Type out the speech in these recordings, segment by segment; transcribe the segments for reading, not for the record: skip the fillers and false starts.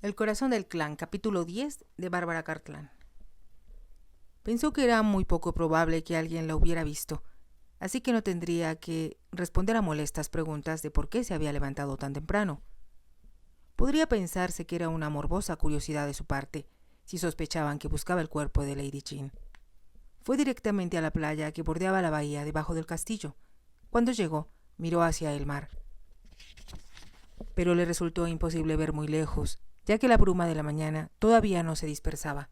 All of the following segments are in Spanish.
El corazón del clan, capítulo 10 de Bárbara Cartland. Pensó que era muy poco probable que alguien la hubiera visto, así que no tendría que responder a molestas preguntas de por qué se había levantado tan temprano. Podría pensarse que era una morbosa curiosidad de su parte, si sospechaban que buscaba el cuerpo de Lady Jean. Fue directamente a la playa que bordeaba la bahía debajo del castillo. Cuando llegó, miró hacia el mar. Pero le resultó imposible ver muy lejos, ya que la bruma de la mañana todavía no se dispersaba.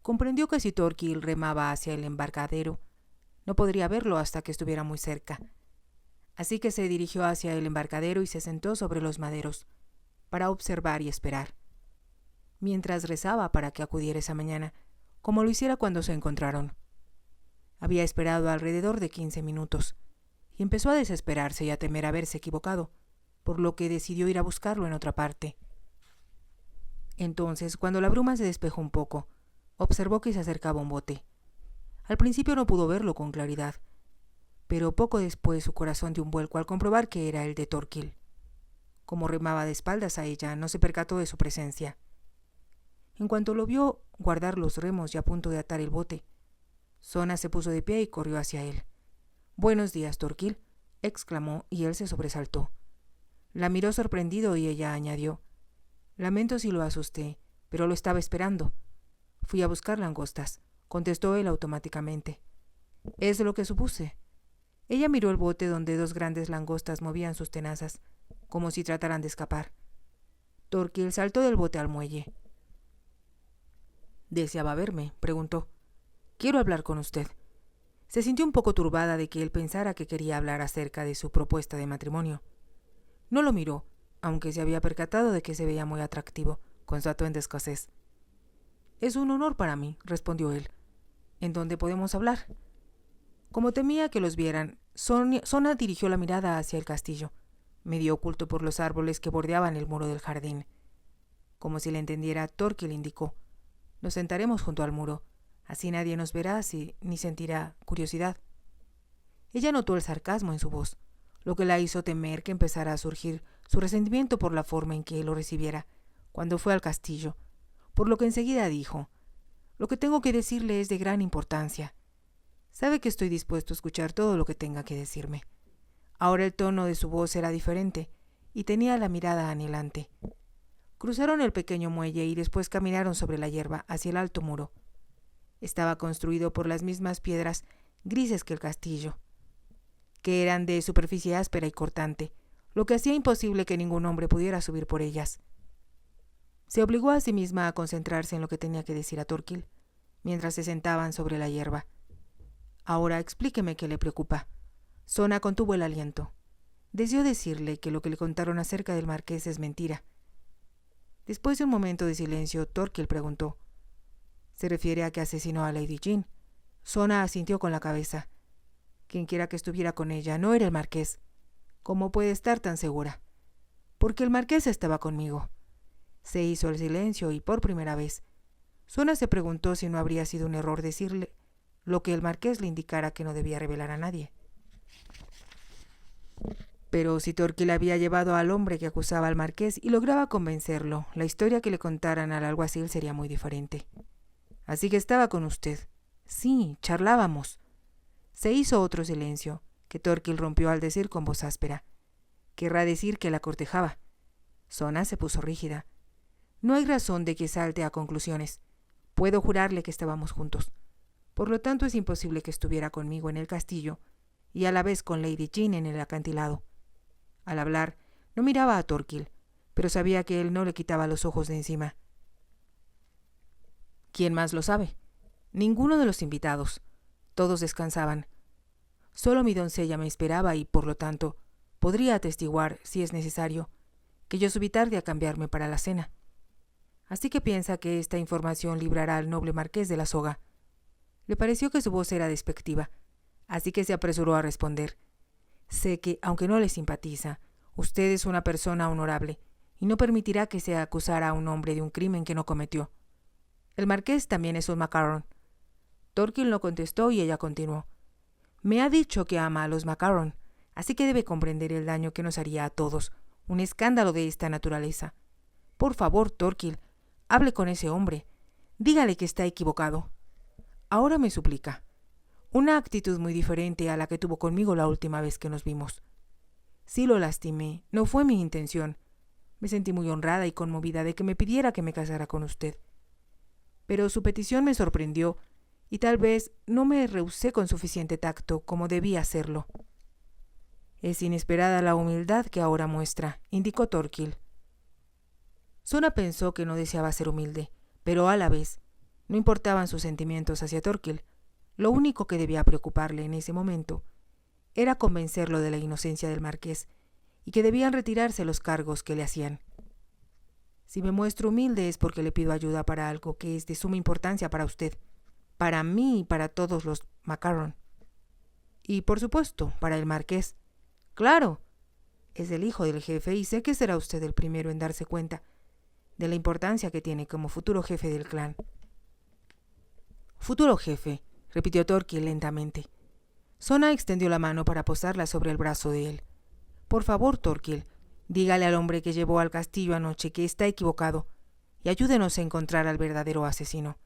Comprendió que si Thorkill remaba hacia el embarcadero, no podría verlo hasta que estuviera muy cerca. Así que se dirigió hacia el embarcadero y se sentó sobre los maderos, para observar y esperar, mientras rezaba para que acudiera esa mañana, como lo hiciera cuando se encontraron. Había esperado alrededor de 15 minutos, y empezó a desesperarse y a temer haberse equivocado, por lo que decidió ir a buscarlo en otra parte. Entonces, cuando la bruma se despejó un poco, observó que se acercaba un bote. Al principio no pudo verlo con claridad, pero poco después su corazón dio un vuelco al comprobar que era el de Thorkill. Como remaba de espaldas a ella, no se percató de su presencia. En cuanto lo vio guardar los remos y a punto de atar el bote, Sona se puso de pie y corrió hacia él. «Buenos días, Thorkill», exclamó, y él se sobresaltó. La miró sorprendido y ella añadió: «Lamento si lo asusté, pero lo estaba esperando. Fui a buscar langostas», contestó él automáticamente. «Es lo que supuse». Ella miró el bote donde dos grandes langostas movían sus tenazas, como si trataran de escapar. Thorkill saltó del bote al muelle. «¿Deseaba verme?», preguntó. «Quiero hablar con usted». Se sintió un poco turbada de que él pensara que quería hablar acerca de su propuesta de matrimonio. No lo miró, aunque se había percatado de que se veía muy atractivo, con su atuendo escocés. «Es un honor para mí», respondió él. «¿En dónde podemos hablar?». Como temía que los vieran, Sona dirigió la mirada hacia el castillo, medio oculto por los árboles que bordeaban el muro del jardín. Como si le entendiera, Thorkill indicó: «Nos sentaremos junto al muro, así nadie nos verá ni sentirá curiosidad». Ella notó el sarcasmo en su voz, lo que la hizo temer que empezara a surgir su resentimiento por la forma en que lo recibiera cuando fue al castillo, por lo que enseguida dijo: «Lo que tengo que decirle es de gran importancia. Sabe que estoy dispuesto a escuchar todo lo que tenga que decirme». Ahora el tono de su voz era diferente y tenía la mirada anhelante. Cruzaron el pequeño muelle y después caminaron sobre la hierba hacia el alto muro. Estaba construido por las mismas piedras grises que el castillo, que eran de superficie áspera y cortante, lo que hacía imposible que ningún hombre pudiera subir por ellas. Se obligó a sí misma a concentrarse en lo que tenía que decir a Thorkill, mientras se sentaban sobre la hierba. «Ahora explíqueme qué le preocupa». Sona contuvo el aliento. Deseó decirle que lo que le contaron acerca del marqués es mentira. Después de un momento de silencio, Thorkill preguntó: «¿Se refiere a que asesinó a Lady Jean?». Sona asintió con la cabeza. «Quienquiera que estuviera con ella no era el marqués». «¿Cómo puede estar tan segura?». «Porque el marqués estaba conmigo». Se hizo el silencio y, por primera vez, Sona se preguntó si no habría sido un error decirle lo que el marqués le indicara que no debía revelar a nadie. Pero si Thorkill había llevado al hombre que acusaba al marqués y lograba convencerlo, la historia que le contaran al alguacil sería muy diferente. «Así que estaba con usted». «Sí, charlábamos». Se hizo otro silencio, que Thorkill rompió al decir con voz áspera: «Querrá decir que la cortejaba». Sona se puso rígida. «No hay razón de que salte a conclusiones. Puedo jurarle que estábamos juntos. Por lo tanto, es imposible que estuviera conmigo en el castillo y a la vez con Lady Jean en el acantilado». Al hablar, no miraba a Thorkill, pero sabía que él no le quitaba los ojos de encima. «¿Quién más lo sabe?». «Ninguno de los invitados. Todos descansaban. Solo mi doncella me esperaba y, por lo tanto, podría atestiguar, si es necesario, que yo subí tarde a cambiarme para la cena. Así que piensa que esta información librará al noble marqués de la soga». Le pareció que su voz era despectiva, así que se apresuró a responder: «Sé que, aunque no le simpatiza, usted es una persona honorable y no permitirá que se acusara a un hombre de un crimen que no cometió. El marqués también es un Macaron». Thorkill no contestó y ella continuó: «Me ha dicho que ama a los Macaron, así que debe comprender el daño que nos haría a todos un escándalo de esta naturaleza. Por favor, Thorkill, hable con ese hombre. Dígale que está equivocado. Ahora me suplica. Una actitud muy diferente a la que tuvo conmigo la última vez que nos vimos. Sí lo lastimé, no fue mi intención. Me sentí muy honrada y conmovida de que me pidiera que me casara con usted. Pero su petición me sorprendió y tal vez no me rehusé con suficiente tacto como debía hacerlo. Es inesperada la humildad que ahora muestra, indicó Thorkill. Sona pensó que no deseaba ser humilde, pero a la vez no importaban sus sentimientos hacia Thorkill. Lo único que debía preocuparle en ese momento era convencerlo de la inocencia del marqués y que debían retirarse los cargos que le hacían. Si me muestro humilde es porque le pido ayuda para algo que es de suma importancia para usted, para mí y para todos los Macarron. Y, por supuesto, para el marqués. Claro, es el hijo del jefe y sé que será usted el primero en darse cuenta de la importancia que tiene como futuro jefe del clan. Futuro jefe, repitió Thorkill lentamente. Sona extendió la mano para posarla sobre el brazo de él. Por favor, Thorkill, dígale al hombre que llevó al castillo anoche que está equivocado y ayúdenos a encontrar al verdadero asesino.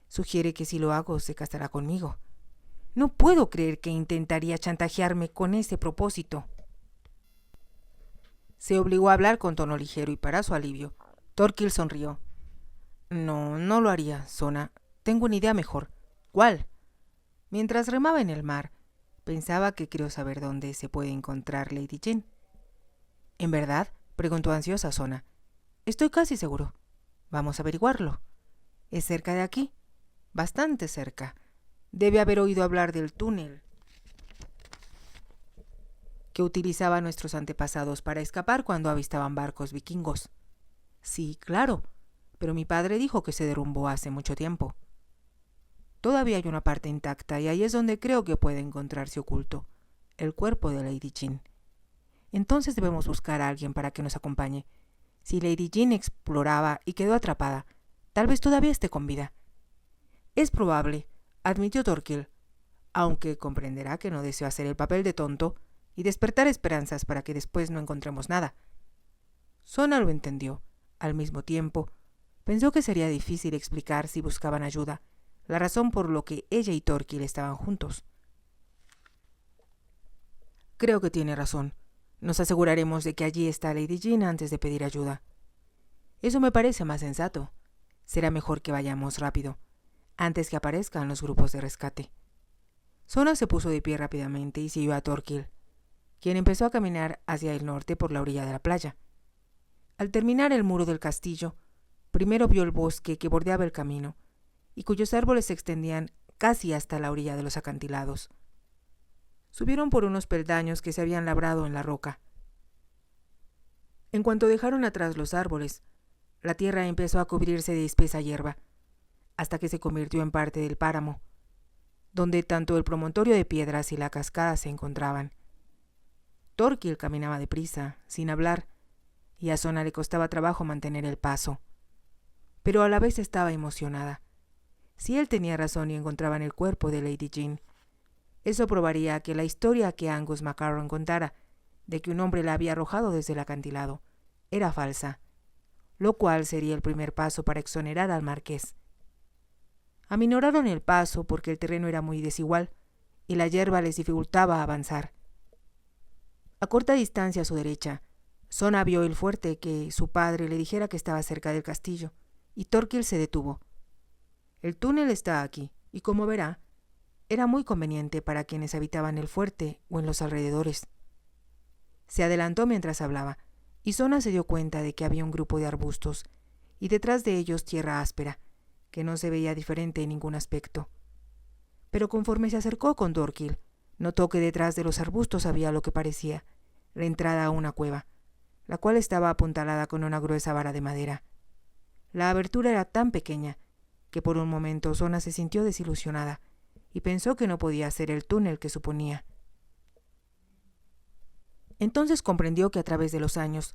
Sugiere que si lo hago se casará conmigo. No puedo creer que intentaría chantajearme con ese propósito. Se obligó a hablar con tono ligero y para su alivio, Thorkill sonrió. No lo haría, Sona. Tengo una idea mejor. ¿Cuál? Mientras remaba en el mar, pensaba que creo saber dónde se puede encontrar Lady Jane. ¿En verdad? Preguntó ansiosa Sona. Estoy casi seguro. Vamos a averiguarlo. ¿Es cerca de aquí? Bastante cerca. Debe haber oído hablar del túnel que utilizaban nuestros antepasados para escapar cuando avistaban barcos vikingos. Sí, claro, pero mi padre dijo que se derrumbó hace mucho tiempo. Todavía hay una parte intacta y ahí es donde creo que puede encontrarse oculto el cuerpo de Lady Jane. Entonces debemos buscar a alguien para que nos acompañe. Si Lady Jane exploraba y quedó atrapada, tal vez todavía esté con vida. Es probable, admitió Thorkill, aunque comprenderá que no deseo hacer el papel de tonto y despertar esperanzas para que después no encontremos nada. Sona lo entendió. Al mismo tiempo, pensó que sería difícil explicar si buscaban ayuda, la razón por lo que ella y Thorkill estaban juntos. Creo que tiene razón. Nos aseguraremos de que allí está Lady Jane antes de pedir ayuda. Eso me parece más sensato. Será mejor que vayamos rápido, antes que aparezcan los grupos de rescate. Sona se puso de pie rápidamente y siguió a Thorkill, quien empezó a caminar hacia el norte por la orilla de la playa. Al terminar el muro del castillo, primero vio el bosque que bordeaba el camino y cuyos árboles se extendían casi hasta la orilla de los acantilados. Subieron por unos peldaños que se habían labrado en la roca. En cuanto dejaron atrás los árboles, la tierra empezó a cubrirse de espesa hierba, hasta que se convirtió en parte del páramo, donde tanto el promontorio de piedras y la cascada se encontraban. Thorkill caminaba deprisa, sin hablar, y a Sona le costaba trabajo mantener el paso. Pero a la vez estaba emocionada. Si él tenía razón y encontraban el cuerpo de Lady Jane, eso probaría que la historia que Angus Macarron contara, de que un hombre la había arrojado desde el acantilado, era falsa, lo cual sería el primer paso para exonerar al marqués. Aminoraron el paso porque el terreno era muy desigual y la hierba les dificultaba avanzar. A corta distancia a su derecha, Sona vio el fuerte que su padre le dijera que estaba cerca del castillo, y Thorkill se detuvo. El túnel está aquí, y como verá, era muy conveniente para quienes habitaban el fuerte o en los alrededores. Se adelantó mientras hablaba, y Sona se dio cuenta de que había un grupo de arbustos, y detrás de ellos tierra áspera, que no se veía diferente en ningún aspecto. Pero conforme se acercó con Thorkill, notó que detrás de los arbustos había lo que parecía la entrada a una cueva, la cual estaba apuntalada con una gruesa vara de madera. La abertura era tan pequeña que por un momento Sona se sintió desilusionada y pensó que no podía ser el túnel que suponía. Entonces comprendió que a través de los años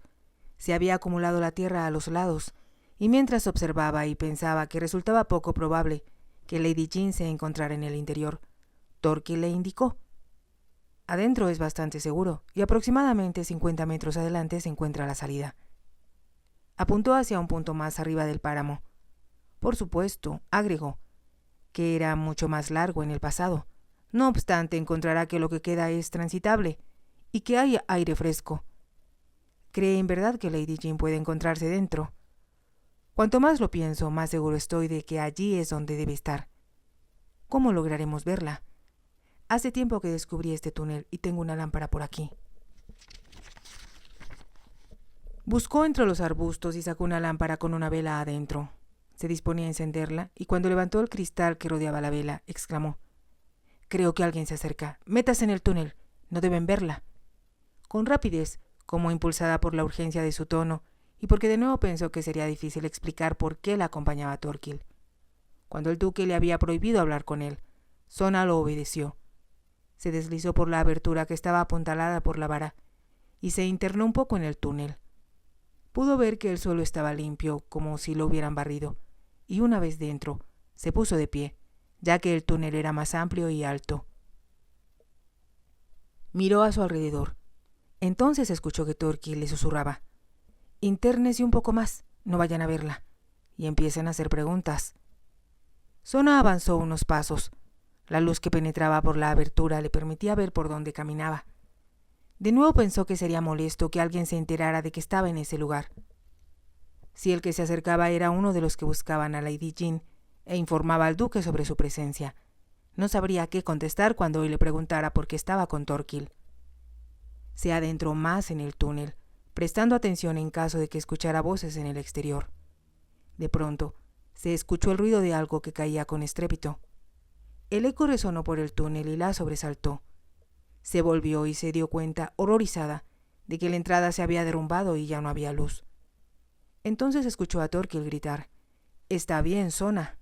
se había acumulado la tierra a los lados, y mientras observaba y pensaba que resultaba poco probable que Lady Jane se encontrara en el interior, Thorkill le indicó: adentro es bastante seguro y aproximadamente 50 metros adelante se encuentra la salida. Apuntó hacia un punto más arriba del páramo. Por supuesto, agregó, que era mucho más largo en el pasado. No obstante, encontrará que lo que queda es transitable y que hay aire fresco. ¿Cree en verdad que Lady Jane puede encontrarse dentro? Cuanto más lo pienso, más seguro estoy de que allí es donde debe estar. ¿Cómo lograremos verla? Hace tiempo que descubrí este túnel y tengo una lámpara por aquí. Buscó entre los arbustos y sacó una lámpara con una vela adentro. Se disponía a encenderla y cuando levantó el cristal que rodeaba la vela, exclamó: «Creo que alguien se acerca. Métase en el túnel. No deben verla». Con rapidez, como impulsada por la urgencia de su tono y porque de nuevo pensó que sería difícil explicar por qué la acompañaba Thorkill. Cuando el duque le había prohibido hablar con él, Sona lo obedeció. Se deslizó por la abertura que estaba apuntalada por la vara y se internó un poco en el túnel. Pudo ver que el suelo estaba limpio, como si lo hubieran barrido, y una vez dentro, se puso de pie, ya que el túnel era más amplio y alto. Miró a su alrededor. Entonces escuchó que Thorkill le susurraba: «Intérnese un poco más, no vayan a verla, y empiecen a hacer preguntas». Sona avanzó unos pasos. La luz que penetraba por la abertura le permitía ver por dónde caminaba. De nuevo pensó que sería molesto que alguien se enterara de que estaba en ese lugar. Si el que se acercaba era uno de los que buscaban a Lady Jane e informaba al duque sobre su presencia, no sabría qué contestar cuando él le preguntara por qué estaba con Thorkill. Se adentró más en el túnel, prestando atención en caso de que escuchara voces en el exterior. De pronto, se escuchó el ruido de algo que caía con estrépito. El eco resonó por el túnel y la sobresaltó. Se volvió y se dio cuenta, horrorizada, de que la entrada se había derrumbado y ya no había luz. Entonces escuchó a Thorkill gritar: «¿Está bien, Sona?»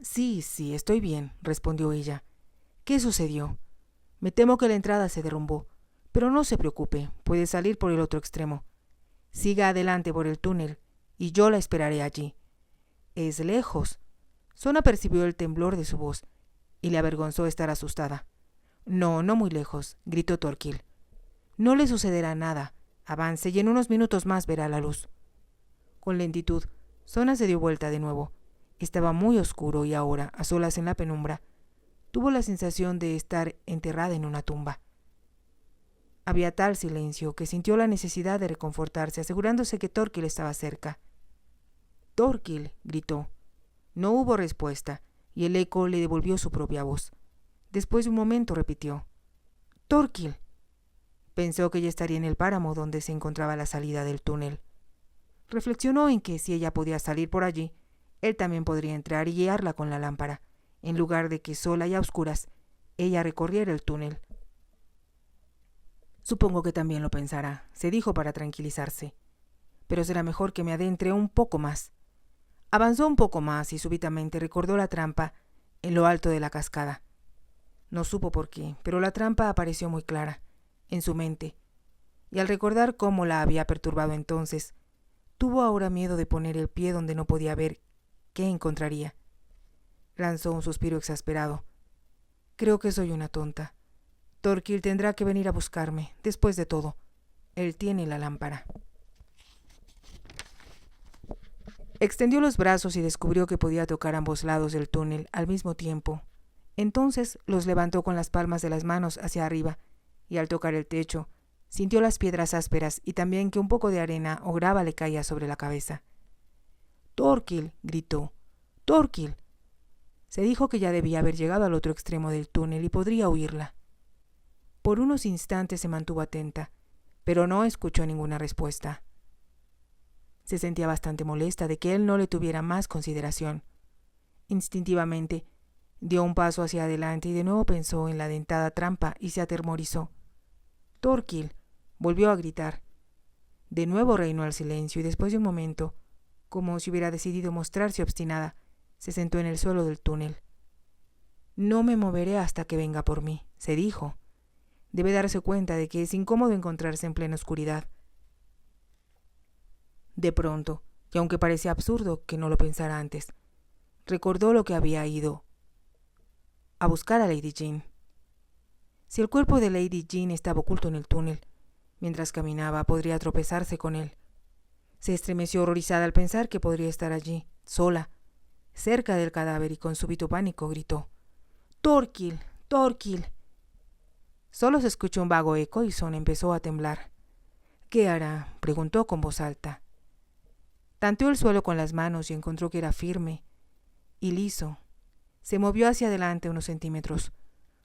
Sí, estoy bien», respondió ella. «¿Qué sucedió?» «Me temo que la entrada se derrumbó, pero no se preocupe, puede salir por el otro extremo. Siga adelante por el túnel, y yo la esperaré allí». «Es lejos». Sona percibió el temblor de su voz, y le avergonzó estar asustada. «No muy lejos», gritó Thorkill. «No le sucederá nada. Avance y en unos minutos más verá la luz». Con lentitud, Sona se dio vuelta de nuevo. Estaba muy oscuro y ahora, a solas en la penumbra, tuvo la sensación de estar enterrada en una tumba. Había tal silencio que sintió la necesidad de reconfortarse, asegurándose que Thorkill estaba cerca. «Thorkill», gritó. No hubo respuesta, y el eco le devolvió su propia voz. Después de un momento repitió: «Thorkill». Pensó que ella estaría en el páramo donde se encontraba la salida del túnel. Reflexionó en que si ella podía salir por allí, él también podría entrar y guiarla con la lámpara, en lugar de que sola y a oscuras ella recorriera el túnel. «Supongo que también lo pensará», se dijo para tranquilizarse. «Pero será mejor que me adentre un poco más». Avanzó un poco más y súbitamente recordó la trampa en lo alto de la cascada. No supo por qué, pero la trampa apareció muy clara en su mente, y al recordar cómo la había perturbado entonces, tuvo ahora miedo de poner el pie donde no podía ver qué encontraría. Lanzó un suspiro exasperado. «Creo que soy una tonta. Thorkill tendrá que venir a buscarme, después de todo. Él tiene la lámpara». Extendió los brazos y descubrió que podía tocar ambos lados del túnel al mismo tiempo. Entonces los levantó con las palmas de las manos hacia arriba, y al tocar el techo, sintió las piedras ásperas y también que un poco de arena o grava le caía sobre la cabeza. «Thorkill», gritó. «Thorkill». Se dijo que ya debía haber llegado al otro extremo del túnel y podría oírla. Por unos instantes se mantuvo atenta, pero no escuchó ninguna respuesta. Se sentía bastante molesta de que él no le tuviera más consideración. Instintivamente, dio un paso hacia adelante y de nuevo pensó en la dentada trampa y se atemorizó. «Thorkill», volvió a gritar. De nuevo reinó el silencio y después de un momento, como si hubiera decidido mostrarse obstinada, se sentó en el suelo del túnel. «No me moveré hasta que venga por mí», se dijo. Debe darse cuenta de que es incómodo encontrarse en plena oscuridad. De pronto, y aunque parecía absurdo que no lo pensara antes, recordó lo que había ido a buscar a Lady Jane. Si el cuerpo de Lady Jane estaba oculto en el túnel, mientras caminaba podría tropezarse con él. Se estremeció horrorizada al pensar que podría estar allí, sola, cerca del cadáver, y con súbito pánico gritó: «¡Thorkill! ¡Thorkill!». Solo se escuchó un vago eco y Sona empezó a temblar. «¿Qué hará?», preguntó con voz alta. Tanteó el suelo con las manos y encontró que era firme y liso. Se movió hacia adelante unos centímetros.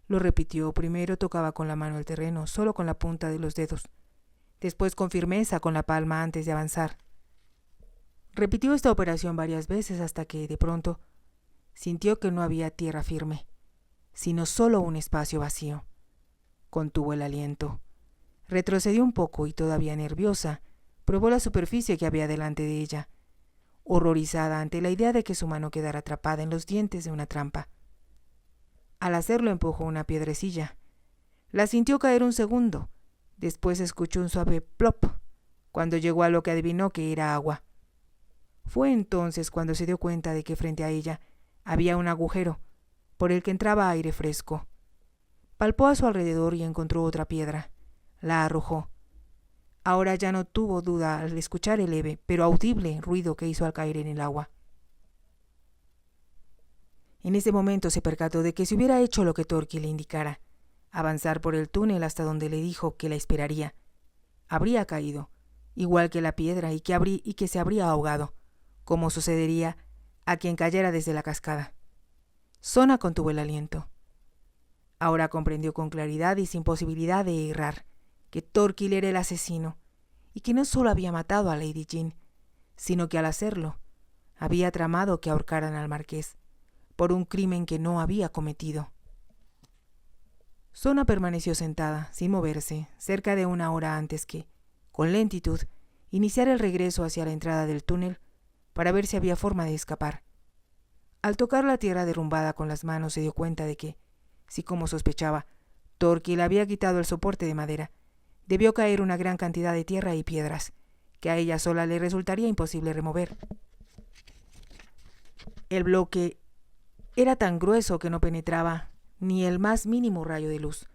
Lo repitió. Primero tocaba con la mano el terreno, solo con la punta de los dedos. Después con firmeza con la palma antes de avanzar. Repitió esta operación varias veces hasta que, de pronto, sintió que no había tierra firme, sino solo un espacio vacío. Contuvo el aliento. Retrocedió un poco y, todavía nerviosa, probó la superficie que había delante de ella, horrorizada ante la idea de que su mano quedara atrapada en los dientes de una trampa. Al hacerlo empujó una piedrecilla. La sintió caer un segundo. Después escuchó un suave plop cuando llegó a lo que adivinó que era agua. Fue entonces cuando se dio cuenta de que frente a ella había un agujero por el que entraba aire fresco. Palpó a su alrededor y encontró otra piedra. La arrojó. Ahora ya no tuvo duda al escuchar el leve, pero audible ruido que hizo al caer en el agua. En ese momento se percató de que si hubiera hecho lo que Thorkill le indicara, avanzar por el túnel hasta donde le dijo que la esperaría, habría caído, igual que la piedra, y que se habría ahogado, como sucedería a quien cayera desde la cascada. Sona contuvo el aliento. Ahora comprendió con claridad y sin posibilidad de errar que Thorkill era el asesino, y que no solo había matado a Lady Jean, sino que al hacerlo había tramado que ahorcaran al marqués por un crimen que no había cometido. Sona permaneció sentada, sin moverse, cerca de una hora antes que, con lentitud, iniciara el regreso hacia la entrada del túnel para ver si había forma de escapar. Al tocar la tierra derrumbada con las manos se dio cuenta de que, si como sospechaba, Thorkill había quitado el soporte de madera, debió caer una gran cantidad de tierra y piedras, que a ella sola le resultaría imposible remover. El bloque era tan grueso que no penetraba ni el más mínimo rayo de luz,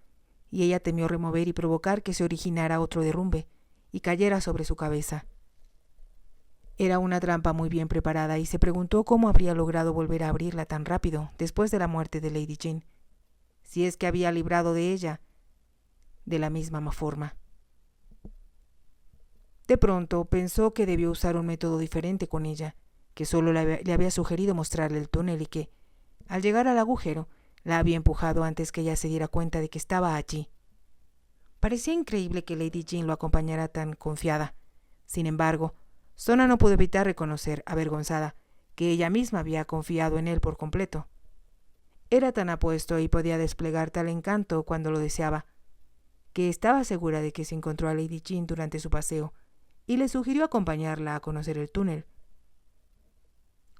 y ella temió remover y provocar que se originara otro derrumbe y cayera sobre su cabeza. Era una trampa muy bien preparada y se preguntó cómo habría logrado volver a abrirla tan rápido después de la muerte de Lady Jean, si es que había librado de ella de la misma forma. De pronto pensó que debió usar un método diferente con ella, que solo le había sugerido mostrarle el túnel y que, al llegar al agujero, la había empujado antes que ella se diera cuenta de que estaba allí. Parecía increíble que Lady Jean lo acompañara tan confiada. Sin embargo, Sona no pudo evitar reconocer, avergonzada, que ella misma había confiado en él por completo. Era tan apuesto y podía desplegar tal encanto cuando lo deseaba, que estaba segura de que se encontró a Lady Jean durante su paseo y le sugirió acompañarla a conocer el túnel.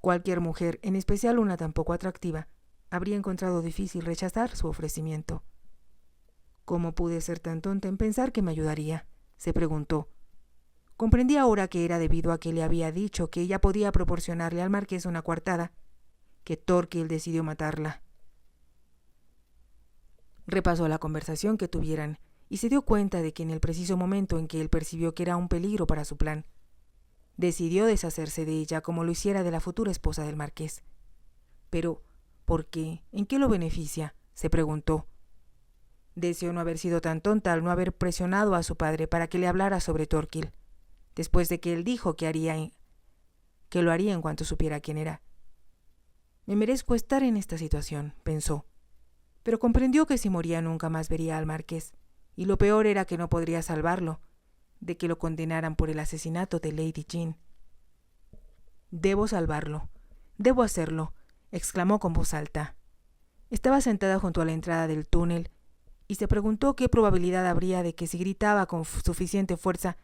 Cualquier mujer, en especial una tan poco atractiva, habría encontrado difícil rechazar su ofrecimiento. «¿Cómo pude ser tan tonta en pensar que me ayudaría?», se preguntó. Comprendía ahora que era debido a que le había dicho que ella podía proporcionarle al marqués una coartada, que Thorkill decidió matarla. Repasó la conversación que tuvieran y se dio cuenta de que en el preciso momento en que él percibió que era un peligro para su plan, decidió deshacerse de ella como lo hiciera de la futura esposa del marqués. Pero, ¿por qué? ¿En qué lo beneficia?, se preguntó. Deseó no haber sido tan tonta al no haber presionado a su padre para que le hablara sobre Thorkill, después de que él dijo que lo haría en cuanto supiera quién era. «Me merezco estar en esta situación», pensó, pero comprendió que si moría nunca más vería al marqués, y lo peor era que no podría salvarlo de que lo condenaran por el asesinato de Lady Jean. «Debo salvarlo, debo hacerlo», exclamó con voz alta. Estaba sentada junto a la entrada del túnel y se preguntó qué probabilidad habría de que si gritaba con suficiente fuerza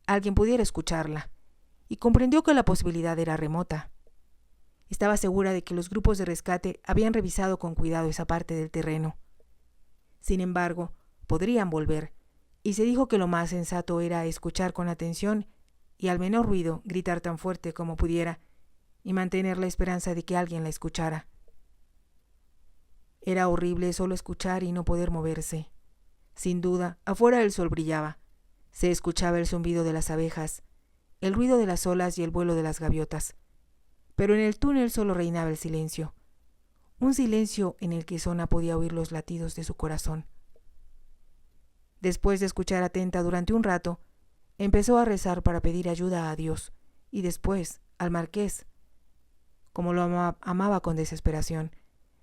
alguien pudiera escucharla, y comprendió que la posibilidad era remota. Estaba segura de que los grupos de rescate habían revisado con cuidado esa parte del terreno. Sin embargo, podrían volver, y se dijo que lo más sensato era escuchar con atención y al menor ruido gritar tan fuerte como pudiera y mantener la esperanza de que alguien la escuchara. Era horrible solo escuchar y no poder moverse. Sin duda, afuera el sol brillaba. Se escuchaba el zumbido de las abejas, el ruido de las olas y el vuelo de las gaviotas. Pero en el túnel solo reinaba el silencio, un silencio en el que Sona podía oír los latidos de su corazón. Después de escuchar atenta durante un rato, empezó a rezar para pedir ayuda a Dios y después al marqués. Como lo amaba con desesperación,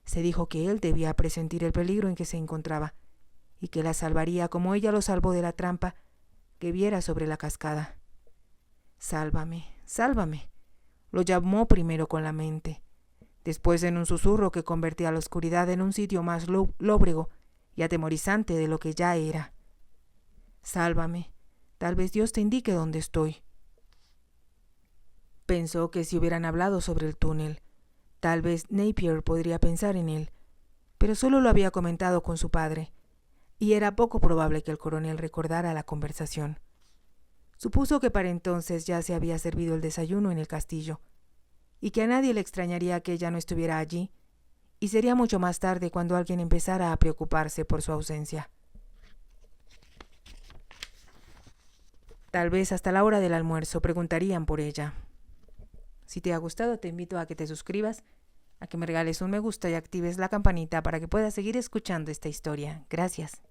se dijo que él debía presentir el peligro en que se encontraba y que la salvaría como ella lo salvó de la trampa que viera sobre la cascada. «Sálvame, sálvame», lo llamó primero con la mente, después en un susurro que convertía la oscuridad en un sitio más lóbrego y atemorizante de lo que ya era. «Sálvame, tal vez Dios te indique dónde estoy». Pensó que si hubieran hablado sobre el túnel, tal vez Napier podría pensar en él, pero solo lo había comentado con su padre, y era poco probable que el coronel recordara la conversación. Supuso que para entonces ya se había servido el desayuno en el castillo, y que a nadie le extrañaría que ella no estuviera allí, y sería mucho más tarde cuando alguien empezara a preocuparse por su ausencia. Tal vez hasta la hora del almuerzo preguntarían por ella. Si te ha gustado, te invito a que te suscribas, a que me regales un me gusta y actives la campanita para que puedas seguir escuchando esta historia. Gracias.